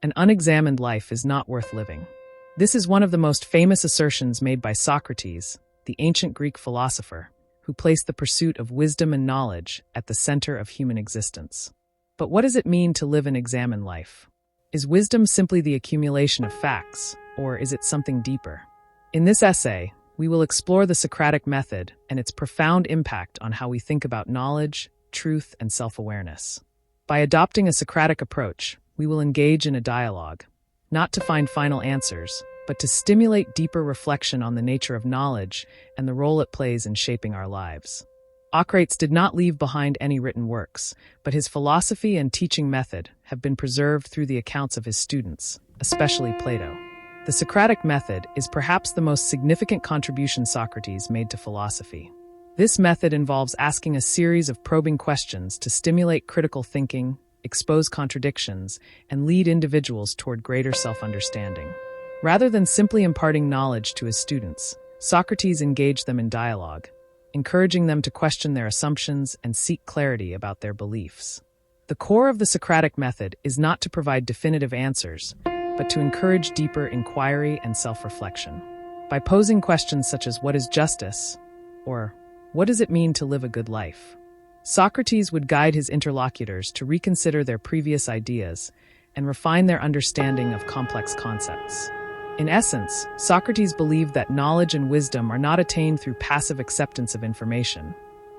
An unexamined life is not worth living. This is one of the most famous assertions made by Socrates, the ancient Greek philosopher, who placed the pursuit of wisdom and knowledge at the center of human existence. But what does it mean to live an examined life? Is wisdom simply the accumulation of facts, or is it something deeper? In this essay, we will explore the Socratic method and its profound impact on how we think about knowledge, truth, and self-awareness. By adopting a Socratic approach, we will engage in a dialogue, not to find final answers, but to stimulate deeper reflection on the nature of knowledge and the role it plays in shaping our lives. Socrates did not leave behind any written works, but his philosophy and teaching method have been preserved through the accounts of his students, especially Plato. The Socratic method is perhaps the most significant contribution Socrates made to philosophy. This method involves asking a series of probing questions to stimulate critical thinking, expose contradictions, and lead individuals toward greater self-understanding. Rather than simply imparting knowledge to his students, Socrates engaged them in dialogue, encouraging them to question their assumptions and seek clarity about their beliefs. The core of the Socratic method is not to provide definitive answers, but to encourage deeper inquiry and self-reflection. By posing questions such as "What is justice?" or "What does it mean to live a good life?" Socrates would guide his interlocutors to reconsider their previous ideas and refine their understanding of complex concepts. In essence, Socrates believed that knowledge and wisdom are not attained through passive acceptance of information,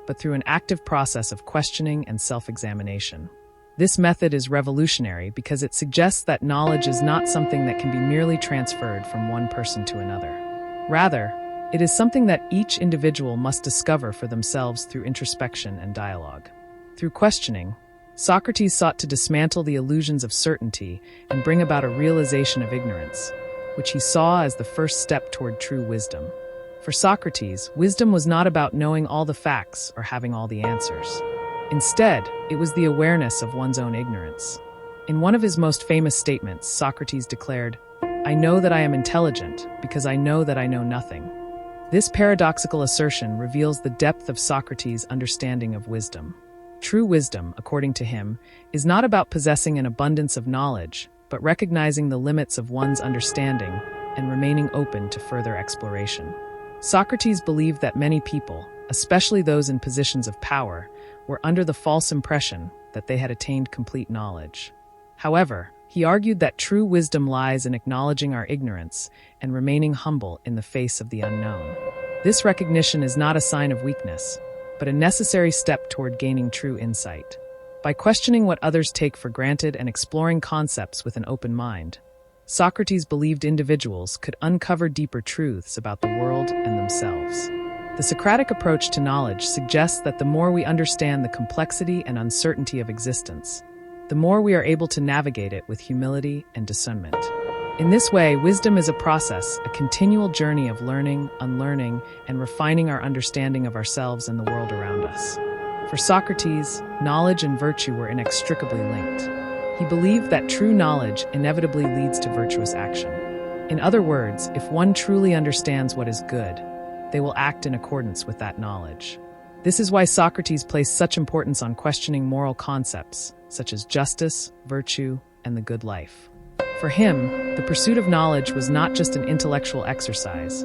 but through an active process of questioning and self-examination. This method is revolutionary because it suggests that knowledge is not something that can be merely transferred from one person to another. Rather, it is something that each individual must discover for themselves through introspection and dialogue. Through questioning, Socrates sought to dismantle the illusions of certainty and bring about a realization of ignorance, which he saw as the first step toward true wisdom. For Socrates, wisdom was not about knowing all the facts or having all the answers. Instead, it was the awareness of one's own ignorance. In one of his most famous statements, Socrates declared, "I know that I am intelligent because I know that I know nothing." This paradoxical assertion reveals the depth of Socrates' understanding of wisdom. True wisdom, according to him, is not about possessing an abundance of knowledge, but recognizing the limits of one's understanding and remaining open to further exploration. Socrates believed that many people, especially those in positions of power, were under the false impression that they had attained complete knowledge. However, he argued that true wisdom lies in acknowledging our ignorance and remaining humble in the face of the unknown. This recognition is not a sign of weakness, but a necessary step toward gaining true insight. By questioning what others take for granted and exploring concepts with an open mind, Socrates believed individuals could uncover deeper truths about the world and themselves. The Socratic approach to knowledge suggests that the more we understand the complexity and uncertainty of existence, the more we are able to navigate it with humility and discernment. In this way, wisdom is a process, a continual journey of learning, unlearning, and refining our understanding of ourselves and the world around us. For Socrates, knowledge and virtue were inextricably linked. He believed that true knowledge inevitably leads to virtuous action. In other words, if one truly understands what is good, they will act in accordance with that knowledge. This is why Socrates placed such importance on questioning moral concepts, such as justice, virtue, and the good life. For him, the pursuit of knowledge was not just an intellectual exercise,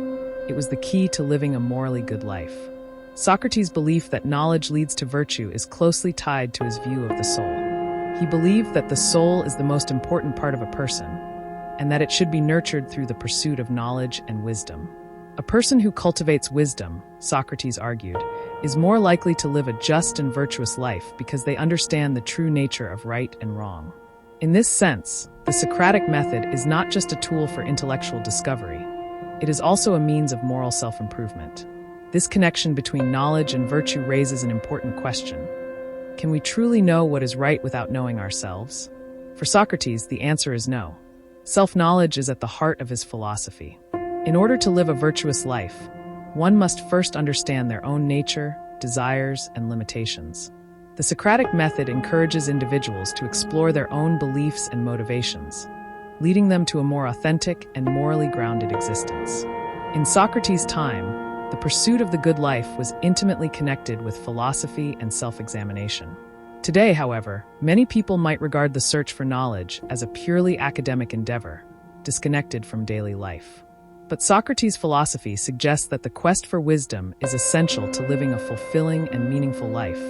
it was the key to living a morally good life. Socrates' belief that knowledge leads to virtue is closely tied to his view of the soul. He believed that the soul is the most important part of a person, and that it should be nurtured through the pursuit of knowledge and wisdom. A person who cultivates wisdom, Socrates argued, is more likely to live a just and virtuous life because they understand the true nature of right and wrong. In this sense, the Socratic method is not just a tool for intellectual discovery, it is also a means of moral self-improvement. This connection between knowledge and virtue raises an important question. Can we truly know what is right without knowing ourselves? For Socrates, the answer is no. Self-knowledge is at the heart of his philosophy. In order to live a virtuous life, one must first understand their own nature, desires, and limitations. The Socratic method encourages individuals to explore their own beliefs and motivations, leading them to a more authentic and morally grounded existence. In Socrates' time, the pursuit of the good life was intimately connected with philosophy and self-examination. Today, however, many people might regard the search for knowledge as a purely academic endeavor, disconnected from daily life. But Socrates' philosophy suggests that the quest for wisdom is essential to living a fulfilling and meaningful life,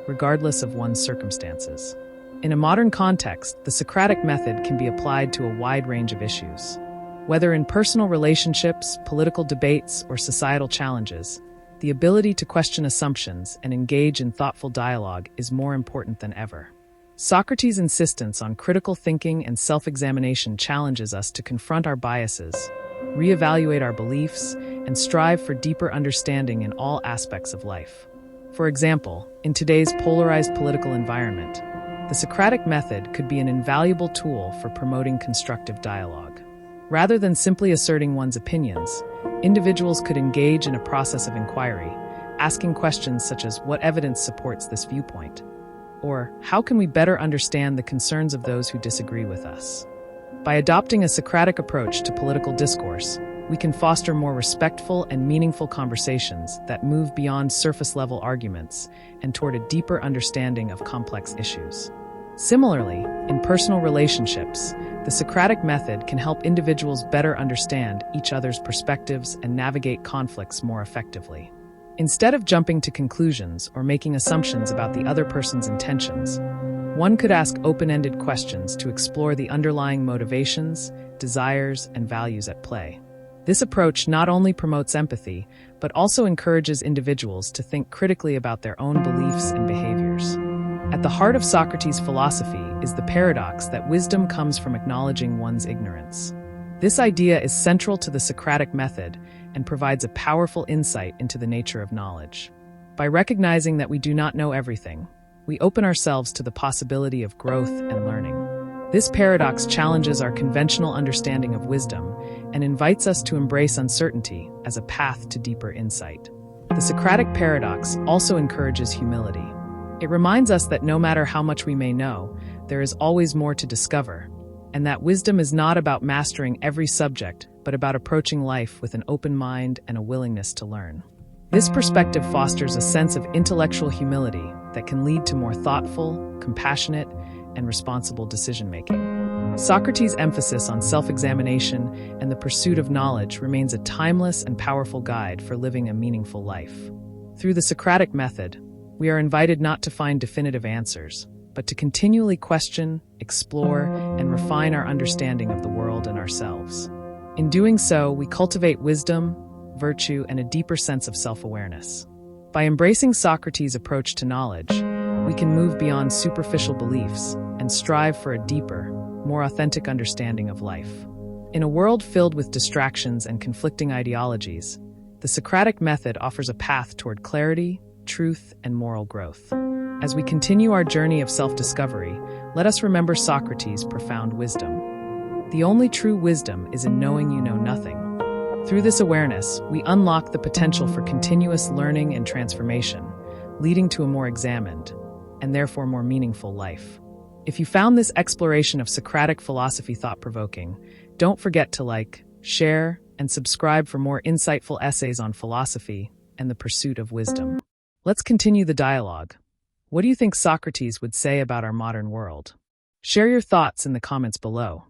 regardless of one's circumstances. In a modern context, the Socratic method can be applied to a wide range of issues. Whether in personal relationships, political debates, or societal challenges, the ability to question assumptions and engage in thoughtful dialogue is more important than ever. Socrates' insistence on critical thinking and self-examination challenges us to confront our biases, reevaluate our beliefs, and strive for deeper understanding in all aspects of life. For example, in today's polarized political environment, the Socratic method could be an invaluable tool for promoting constructive dialogue. Rather than simply asserting one's opinions, individuals could engage in a process of inquiry, asking questions such as what evidence supports this viewpoint? Or how can we better understand the concerns of those who disagree with us? By adopting a Socratic approach to political discourse, we can foster more respectful and meaningful conversations that move beyond surface-level arguments and toward a deeper understanding of complex issues. Similarly, in personal relationships, the Socratic method can help individuals better understand each other's perspectives and navigate conflicts more effectively. Instead of jumping to conclusions or making assumptions about the other person's intentions, one could ask open-ended questions to explore the underlying motivations, desires, and values at play. This approach not only promotes empathy, but also encourages individuals to think critically about their own beliefs and behaviors. At the heart of Socrates' philosophy is the paradox that wisdom comes from acknowledging one's ignorance. This idea is central to the Socratic method and provides a powerful insight into the nature of knowledge. By recognizing that we do not know everything, we open ourselves to the possibility of growth and learning. This paradox challenges our conventional understanding of wisdom and invites us to embrace uncertainty as a path to deeper insight. The Socratic paradox also encourages humility. It reminds us that no matter how much we may know, there is always more to discover, and that wisdom is not about mastering every subject, but about approaching life with an open mind and a willingness to learn. This perspective fosters a sense of intellectual humility that can lead to more thoughtful, compassionate, and responsible decision-making. Socrates' emphasis on self-examination and the pursuit of knowledge remains a timeless and powerful guide for living a meaningful life. Through the Socratic method, we are invited not to find definitive answers, but to continually question, explore, and refine our understanding of the world and ourselves. In doing so, we cultivate wisdom, virtue, and a deeper sense of self-awareness. By embracing Socrates' approach to knowledge, we can move beyond superficial beliefs and strive for a deeper, more authentic understanding of life. In a world filled with distractions and conflicting ideologies, the Socratic method offers a path toward clarity, truth, and moral growth. As we continue our journey of self-discovery, let us remember Socrates' profound wisdom. The only true wisdom is in knowing you know nothing. Through this awareness, we unlock the potential for continuous learning and transformation, leading to a more examined, and therefore more meaningful life. If you found this exploration of Socratic philosophy thought-provoking, don't forget to like, share, and subscribe for more insightful essays on philosophy and the pursuit of wisdom. Let's continue the dialogue. What do you think Socrates would say about our modern world? Share your thoughts in the comments below.